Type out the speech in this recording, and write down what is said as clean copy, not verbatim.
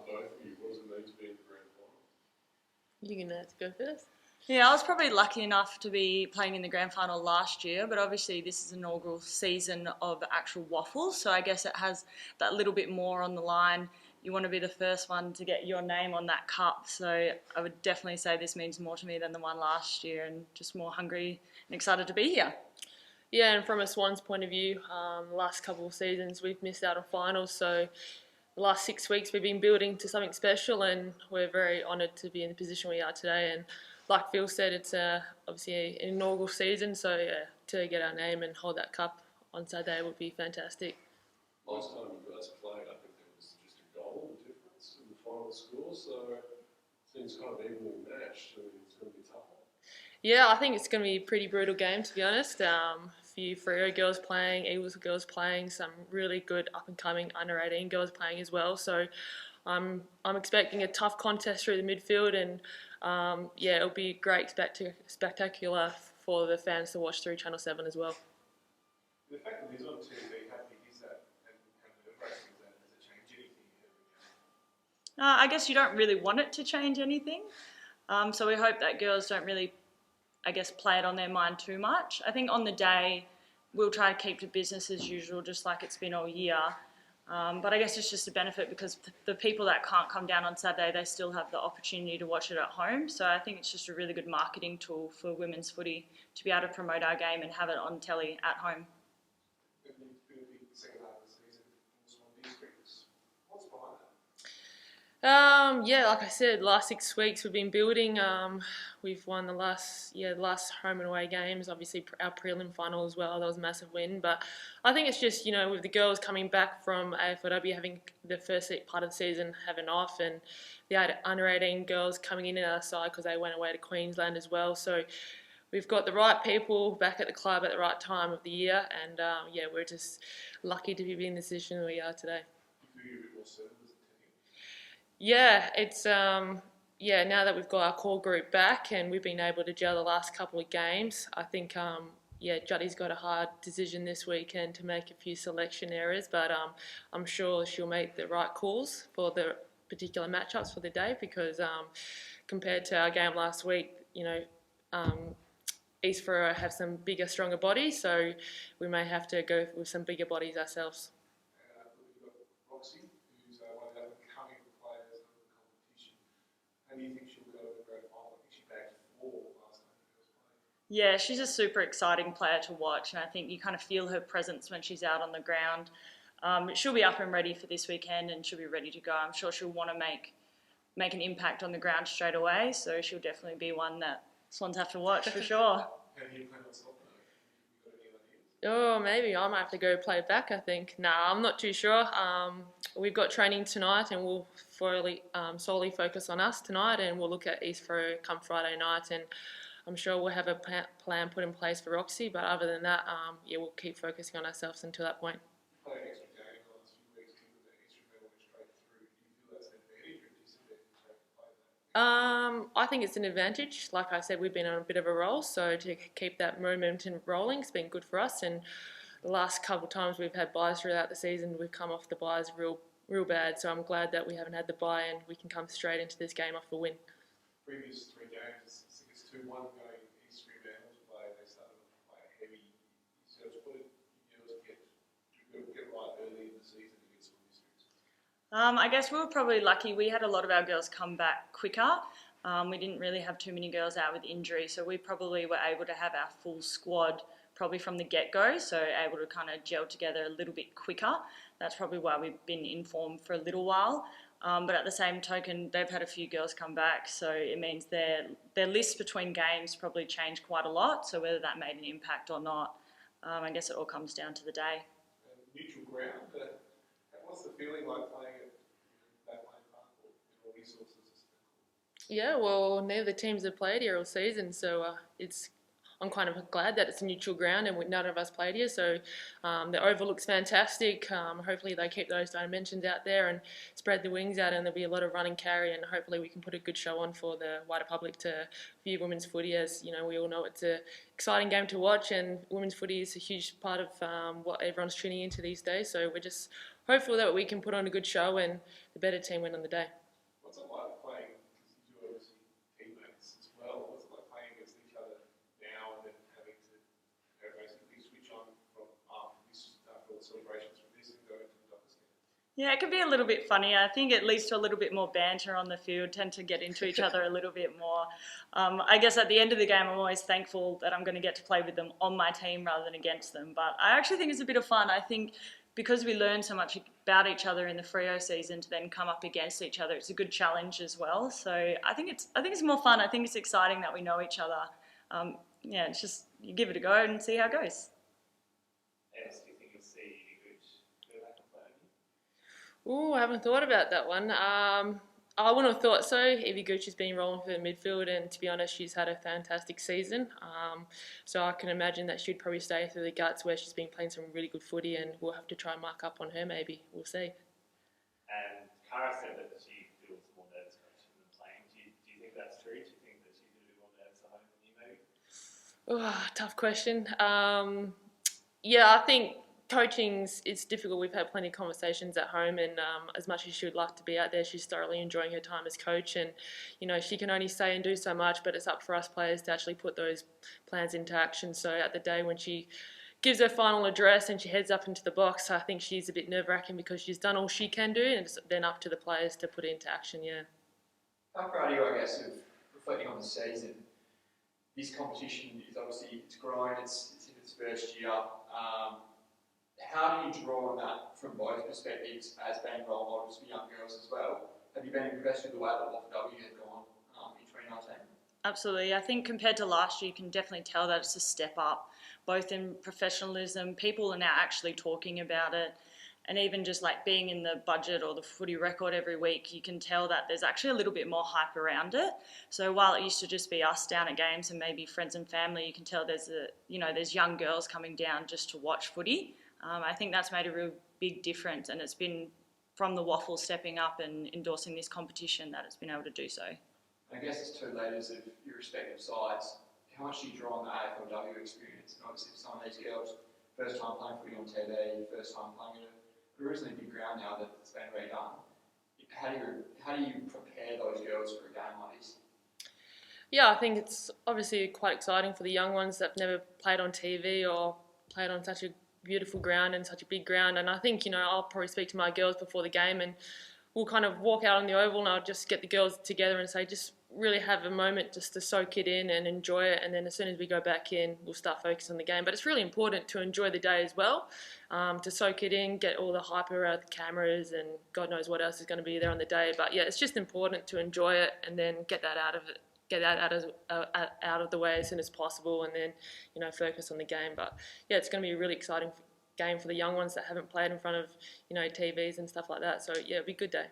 both of you. What does it mean to be in the grand final? You're going to have to go first. Yeah, I was probably lucky enough to be playing in the grand final last year, but obviously this is an inaugural season of actual waffles, so I guess it has that little bit more on the line. You want to be the first one to get your name on that cup, so I would definitely say this means more to me than the one last year, and just more hungry and excited to be here. Yeah, and from a Swans point of view, the last couple of seasons we've missed out on finals, so the last 6 weeks we've been building to something special, and we're very honoured to be in the position we are today. And like Phil said, it's obviously an inaugural season, so yeah, to get our name and hold that cup on Saturday would be fantastic. Last time you guys played, I think there was just a goal difference in the final score, so things kind of evenly matched. I mean, it's going to be tough. Yeah, I think it's going to be a pretty brutal game, to be honest. A few Freo girls playing, Eagles girls playing, some really good up-and-coming under-18 girls playing as well. So I'm expecting a tough contest through the midfield, and yeah, it'll be great, spectacular for the fans to watch through Channel 7 as well. The fact that he's on TV, how big is that, and how nerve-wracking is that? Does it change anything? I guess you don't really want it to change anything, so we hope that girls don't really, I guess, play it on their mind too much. I think on the day we'll try to keep to business as usual, just like it's been all year. But I guess it's just a benefit because the people that can't come down on Saturday, they still have the opportunity to watch it at home. So I think it's just a really good marketing tool for women's footy to be able to promote our game and have it on telly at home. It's been a big second half of the season for Swan Districts. What's behind that? Yeah, like I said, last 6 weeks we've been building. We've won the last home and away games. Obviously, our prelim final as well. That was a massive win. But I think it's just, with the girls coming back from AFLW, having the first part of the season having off, and the under 18 girls coming in our side because they went away to Queensland as well. So we've got the right people back at the club at the right time of the year, and yeah, we're just lucky to be in the position we are today. You feel you're a bit more certain as a team? Yeah, it's now that we've got our core group back and we've been able to gel the last couple of games, I think Juddy's got a hard decision this weekend to make a few selection errors, but I'm sure she'll make the right calls for the particular matchups for the day, because compared to our game last week, East Freo have some bigger, stronger bodies, so we may have to go with some bigger bodies ourselves. We've got Roxy, who's one of the up-and-coming players of the competition. How do you think she'll go to the grand final? I think she bagged 4 last time she was playing. Yeah, she's a super exciting player to watch, and I think you kind of feel her presence when she's out on the ground. She'll be up and ready for this weekend, and she'll be ready to go. I'm sure she'll want to make an impact on the ground straight away, so she'll definitely be one that Swans have to watch for sure. How do you plan on stopping her? You got any ideas? Oh, maybe I might have to go play back, I think. Nah, I'm not too sure. We've got training tonight, and we'll solely focus on us tonight, and we'll look at East Freo come Friday night, and I'm sure we'll have a plan put in place for Roxy, but other than that, yeah, we'll keep focusing on ourselves until that point. You played an extra game the last few weeks, given that extra medal went straight through. Do you feel that's an advantage or a disadvantage to have to play that? I think it's an advantage. Like I said, we've been on a bit of a roll, so to keep that momentum rolling, it's been good for us. And the last couple of times we've had buys throughout the season, we've come off the buys real bad. So I'm glad that we haven't had the buy and we can come straight into this game off the win. Previous 3 games, I think it's 2-1 going East Fremantle to play. They started off quite heavy. So what did you girls get right early in the season against Swan Districts? I guess we were probably lucky. We had a lot of our girls come back quicker. We didn't really have too many girls out with injury, so we probably were able to have our full squad probably from the get-go, so able to kind of gel together a little bit quicker. That's probably why we've been in form for a little while. But at the same token, they've had a few girls come back, so it means their lists between games probably changed quite a lot, so whether that made an impact or not, I guess it all comes down to the day. Neutral ground, what's the feeling like playing at Backland Park or Mineral Resources? Yeah, well, neither teams have played here all season, so it's I'm kind of glad that it's a neutral ground and none of us played here. So the oval looks fantastic. Hopefully they keep those dimensions out there and spread the wings out, and there'll be a lot of run and carry, and hopefully we can put a good show on for the wider public to view women's footy. As you know, we all know it's an exciting game to watch, and women's footy is a huge part of what everyone's tuning into these days. So we're just hopeful that we can put on a good show and the better team win on the day. What's it like playing, because you do obviously teammates as well, what's it like playing against each other now and then having to basically switch on from after all the celebrations from this and go into the Dockers game? Yeah, it can be a little bit funny. I think it leads to a little bit more banter on the field, tend to get into each other a little bit more. I guess at the end of the game, I'm always thankful that I'm going to get to play with them on my team rather than against them. But I actually think it's a bit of fun. I think because we learn so much about each other in the Freo season to then come up against each other, it's a good challenge as well. So I think it's more fun. I think it's exciting that we know each other. Yeah, it's just you give it a go and see how it goes. Else, do you think you'll see Evie Gooch go back and play again? Oh, I haven't thought about that one. I wouldn't have thought so. Evie Gooch has been rolling for the midfield, and to be honest, she's had a fantastic season. So I can imagine that she'd probably stay through the guts, where she's been playing some really good footy, and we'll have to try and mark up on her maybe. We'll see. And Cara said that she feels more nervous coaching than playing. Do you think that's true? Do you think that she's a bit more nervous at home than you maybe? Oh, tough question. Yeah, I think it's difficult. We've had plenty of conversations at home, and as much as she would like to be out there, she's thoroughly enjoying her time as coach. And you know, she can only say and do so much, but it's up for us players to actually put those plans into action. So at the day when she gives her final address and she heads up into the box, I think she's a bit nerve-wracking because she's done all she can do, and it's then up to the players to put it into action. Yeah. How proud are you, I guess, of reflecting on the season? This competition is obviously it's growing. It's in its first year. How do you draw on that from both perspectives as being role models for young girls as well? Have you been impressed with the way that Waffle W has gone in 2019? Absolutely. I think compared to last year, you can definitely tell that it's a step up, both in professionalism. People are now actually talking about it. And even just like being in the budget or the footy record every week, you can tell that there's actually a little bit more hype around it. So while it used to just be us down at games and maybe friends and family, you can tell there's young girls coming down just to watch footy. I think that's made a real big difference, and it's been from the Waffle stepping up and endorsing this competition that it's been able to do so. I guess it's two leaders of your respective sides. How much do you draw on the AFLW experience? And obviously for some of these girls, first time playing footy on TV, first time playing at a reasonably big ground now that it's been redone. How do you prepare those girls for a game like this? Yeah, I think it's obviously quite exciting for the young ones that have never played on TV or played on such a beautiful ground and such a big ground. And I think, I'll probably speak to my girls before the game, and we'll kind of walk out on the oval, and I'll just get the girls together and say, just really have a moment just to soak it in and enjoy it. And then as soon as we go back in, we'll start focusing on the game. But it's really important to enjoy the day as well, to soak it in, get all the hype around the cameras, and God knows what else is going to be there on the day. But yeah, it's just important to enjoy it and then get that out of the way as soon as possible, and then focus on the game. But yeah, it's going to be a really exciting game for the young ones that haven't played in front of TVs and stuff like that. So yeah, it'll be a good day.